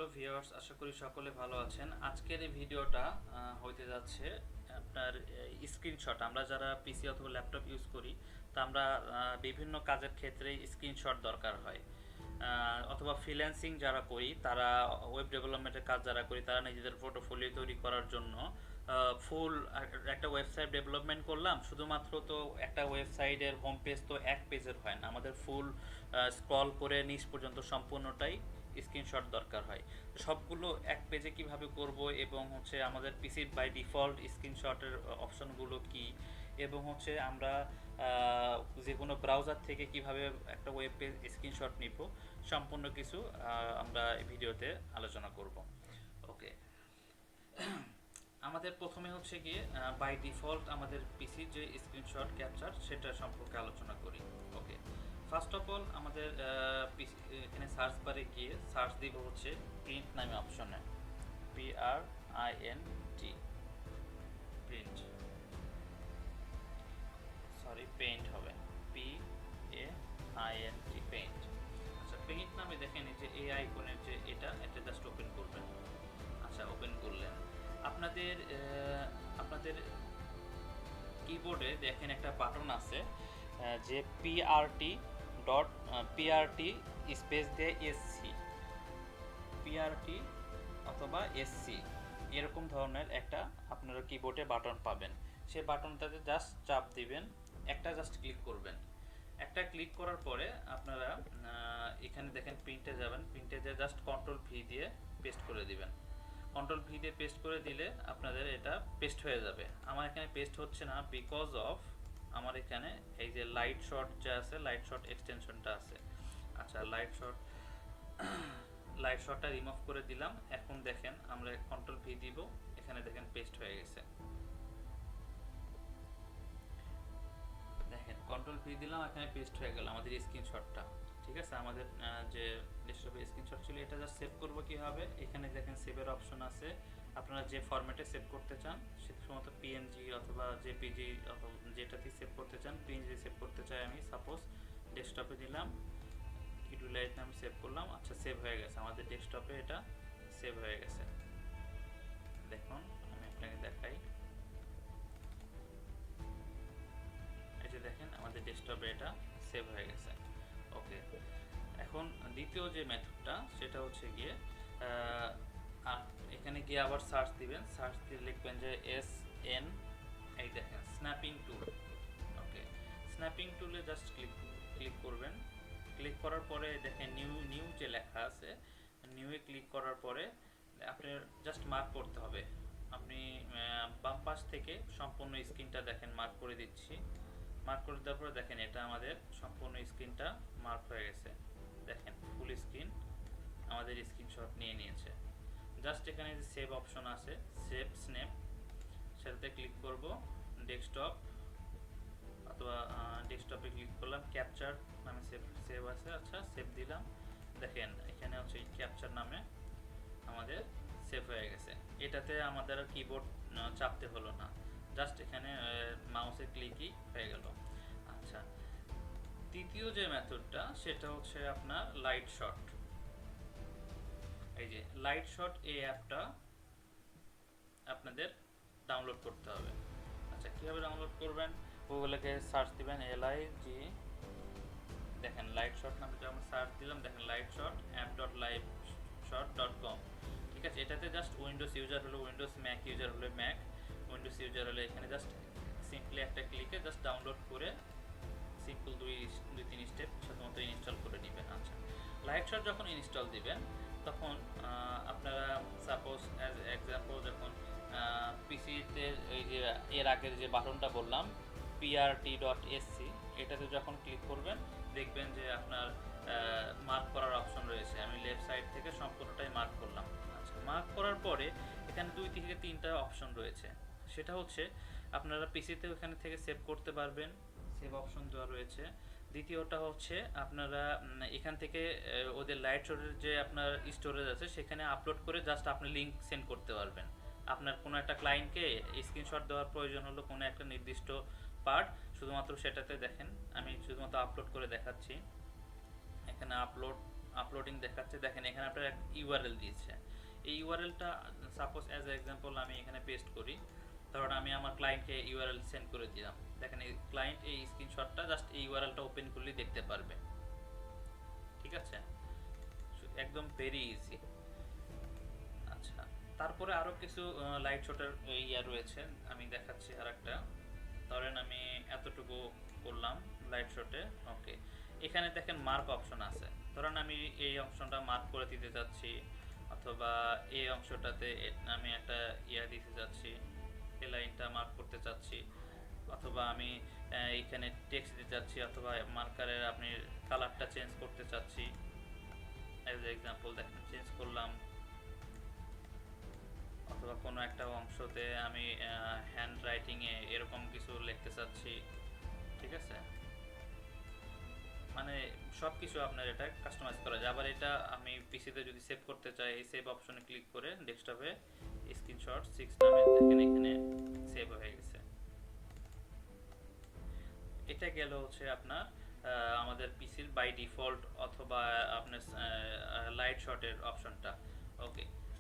Hello viewers, আশা করি সকলে ভালো আছেন। আজকের এই ভিডিওটা হইতে যাচ্ছে আপনার স্ক্রিনশট। আমরা যারা পিসি অথবা ল্যাপটপ ইউজ করি তা আমরা বিভিন্ন কাজের ক্ষেত্রে স্ক্রিনশট দরকার হয়। অথবা ফ্রিল্যান্সিং যারা করি তারা ওয়েব ডেভেলপমেন্টের কাজ যারা করি তারা নিজেদের পোর্টফোলিও তৈরি করার জন্য ফুল একটা ওয়েবসাইট ডেভেলপমেন্ট করলাম, শুধুমাত্র তো একটা ওয়েবসাইটের হোম পেজ তো এক পেজের হয় না, আমাদের ফুল স্ক্রল করে নিচ পর্যন্ত সম্পূর্ণটাই স্ক্রিনশট দরকার হয়। সবগুলো এক পেজে কিভাবে করব এবং হচ্ছে আমাদের পিসির বাই ডিফল্ট স্ক্রিনশটের অপশনগুলো কি, এবং হচ্ছে আমরা যে কোনো ব্রাউজার থেকে কিভাবে একটা ওয়েব পেজ স্ক্রিনশট নিব, সম্পূর্ণ কিছু আমরা এই ভিডিওতে আলোচনা করব। ওকে, আমাদের প্রথমে হচ্ছে গিয়ে বাই ডিফল্ট আমাদের পিসির যে স্ক্রিনশট ক্যাপচার সেটা সম্পর্কে আলোচনা করি। ওকে, ফার্স্ট অফ অল আমাদের এখানে সার্চ বারে গিয়ে সার্চ দিব হচ্ছে প্রিন্ট নামে অপশনে, PRINT, প্রিন্ট, সরি পেইন্ট হবে, PAINT, পেইন্ট। আচ্ছা, পেইন্ট নামে দেখেন এই যে এই আইকনের যে এটা জাস্ট ওপেন করবেন। আচ্ছা, ওপেন করলেন, আপনাদের আপনাদের কিবোর্ডে দেখেন একটা বাটন আছে যে PRT স্পেস দিয়ে SC, PRT অথবা SC এরকম ধরনের একটা আপনারা কিবোর্ডে বাটন পাবেন। সেই বাটনটাতে জাস্ট চাপ দিবেন, একটা জাস্ট ক্লিক করবেন। একটা ক্লিক করার পরে আপনারা এখানে দেখেন প্রিন্টে যাবেন, প্রিন্টে যে জাস্ট কন্ট্রোল ভি দিয়ে পেস্ট করে দিবেন। কন্ট্রোল ভি দিয়ে পেস্ট করে দিলে আপনাদের এটা পেস্ট হয়ে যাবে। আমার এখানে পেস্ট হচ্ছে না বিকজ অফ আমার এখানে এই যে লাইট শট যা আছে, লাইট শট এক্সটেনশনটা আছে। আচ্ছা, লাইট শটটা রিমুভ করে দিলাম। এখন দেখেন আমরা কন্ট্রোল ভি দিব, এখানে দেখেন পেস্ট হয়ে গেছে। দেখেন কন্ট্রোল ভি দিলাম, এখানে পেস্ট হয়ে গেল আমাদের স্ক্রিনশটটা। ঠিক আছে, আমাদের যে ডেস্কটপে স্ক্রিনশট ছিল এটা জাস্ট সেভ করব কিভাবে, এখানে দেখেন সেভের অপশন আছে। আপনারা যে ফরম্যাটে সেভ করতে চান, সে শুধুমাত্র পিএনজি অথবা জেপিজি অথবা যেটাতে সেভ করতে চান। পিএনজি সেভ করতে চাই আমি, সাপোজ ডেস্কটপে দিলাম, ইউটিলাইট নামে সেভ করলাম। আচ্ছা, সেভ হয়ে গেছে আমাদের ডেস্কটপে, এটা সেভ হয়ে গেছে। দেখুন আমি আপনাকে দেখাই, এই যে দেখেন আমাদের ডেস্কটপে এটা সেভ হয়ে গেছে। ওকে, এখন দ্বিতীয় যে মেথডটা সেটা হচ্ছে গিয়ে এখানে গিয়ে আবার সার্চ দিবেন, সার্চ দিয়ে লিখবেন যে SN, এই দেখেন স্ন্যাপিং টুল। ওকে, স্ন্যাপিং টুলে জাস্ট ক্লিক করবেন। ক্লিক করার পরে দেখেন নিউ যে লেখা আছে, নিউয়ে ক্লিক করার পরে আপনার জাস্ট মার্ক করতে হবে। আপনি বাম পাশ থেকে সম্পূর্ণ স্ক্রিনটা দেখেন মার্ক করে দিচ্ছি। মার্ক করে দেওয়ার পরে দেখেন এটা আমাদের সম্পূর্ণ স্ক্রিনটা মার্ক হয়ে গেছে। দেখেন ফুল স্ক্রিন আমাদের স্ক্রিনশট নিয়ে নিয়েছে। জাস্ট এখানে যে সেভ অপশন আছে, সেভ স্ন্যাপ, সেটাতে ক্লিক করব। ডেস্কটপ অথবা ডেস্কটপে ক্লিক করলাম, ক্যাপচার নামে সেভ আছে। আচ্ছা, সেভ দিলাম। দেখেন এখানে হচ্ছে ক্যাপচার নামে আমাদের সেভ হয়ে গেছে। এটাতে আমাদের কিবোর্ড চাপতে হলো না, জাস্ট এখানে মাউসের ক্লিকই হয়ে গেল। আচ্ছা, তৃতীয় যে মেথডটা সেটা হচ্ছে আপনার লাইট শট। এই যে লাইট শট এই অ্যাপটা আপনাদের ডাউনলোড করতে হবে। আচ্ছা, কীভাবে ডাউনলোড করবেন, গুগলে সার্চ দিবেন LIG, দেখেন লাইট শট নামে আমরা সার্চ দিলাম, দেখেন লাইট শট app.lightshot.com। ঠিক আছে, এটাতে জাস্ট উইন্ডোজ ইউজার হলো উইন্ডোজ, ম্যাক ইউজার হলে ম্যাক, উইন্ডোজ ইউজার হলে এখানে জাস্ট সিম্পলি একটা ক্লিকে জাস্ট ডাউনলোড করে সিম্পল দুই তিন স্টেপ সাধারণত ইনস্টল করে নেবেন। আচ্ছা, লাইট শট যখন ইনস্টল দিবেন তখন আপনারা সাপোজ অ্যাজ এক্সাম্পল যখন পিসিতে এই যে এর আগের যে বাটনটা বললাম PRT.SC, এটাতে যখন ক্লিক করবেন দেখবেন যে আপনার মার্ক করার অপশন রয়েছে। আমি লেফট সাইড থেকে সম্পূর্ণটাই মার্ক করলাম। আচ্ছা, মার্ক করার পরে এখানে 2 থেকে 3টা অপশন রয়েছে। সেটা হচ্ছে আপনারা পিসিতে ওখানে থেকে সেভ করতে পারবেন, সেভ অপশন দেওয়া রয়েছে। দ্বিতীয়টা হচ্ছে আপনারা এখান থেকে ওদের লাইট শটের যে আপনার স্টোরেজ আছে সেখানে আপলোড করে জাস্ট আপনি লিঙ্ক সেন্ড করতে পারবেন। আপনার কোনো একটা ক্লায়েন্টকে স্ক্রিনশট দেওয়ার প্রয়োজন হলো কোনো একটা নির্দিষ্ট পার্ট, শুধুমাত্র সেটাতে দেখেন আমি শুধুমাত্র আপলোড করে দেখাচ্ছি। এখানে আপলোড আপলোডিং দেখাচ্ছে। দেখেন এখানে আপনার এক ইউআরএল দিয়েছে। এই ইউআরএলটা সাপোজ অ্যাজ এ এক্সাম্পল আমি এখানে পেস্ট করি। ধরুন আমি আমার ক্লায়েন্টকে ইউআরএল সেন্ড করে দিলাম। দেখেন এই ক্লায়েন্ট এই স্ক্রিনশটটা জাস্ট এই ইউআরএলটা ওপেন করলেই দেখতে পারবে। ঠিক আছে, একদম ভেরি ইজি। আচ্ছা, তারপরে আরও কিছু লাইট শটের ইয়া রয়েছে, আমি দেখাচ্ছি আর একটা। ধরেন আমি এতটুকু করলাম লাইট শটে। ওকে, এখানে দেখেন মার্ক অপশন আছে। ধরেন আমি এই অপশনটা মার্ক করে দিতে যাচ্ছি, অথবা এই অংশটাতে আমি একটা ইয়া দিতে যাচ্ছি, এই লাইনটা মার্ক করতে চাচ্ছি, অথবা আমি এইখানে টেক্সট দিতে চাচ্ছি, অথবা মার্কারের আপনি কালারটা চেঞ্জ করতে চাচ্ছি। অ্যাজ এক্সাম্পল দেখেন চেঞ্জ করলাম, অথবা কোনো একটা অংশতে আমি হ্যান্ড রাইটিংয়ে এরকম কিছু লিখতে চাচ্ছি। ঠিক আছে, মানে সব কিছু আপনার এটা কাস্টমাইজ করা যায়। আবার এটা আমি পিসিতে যদি সেভ করতে চাই, এই সেভ অপশনে ক্লিক করে ডেস্কটপে স্ক্রিনশট 6 নামে দেখেন এখানে সেভ হয়ে গেছে। এটা গেল হচ্ছে আপনার আমাদের পিসির বাই ডিফল্ট অথবা আপনার লাইট শটের অপশনটা। ওকে,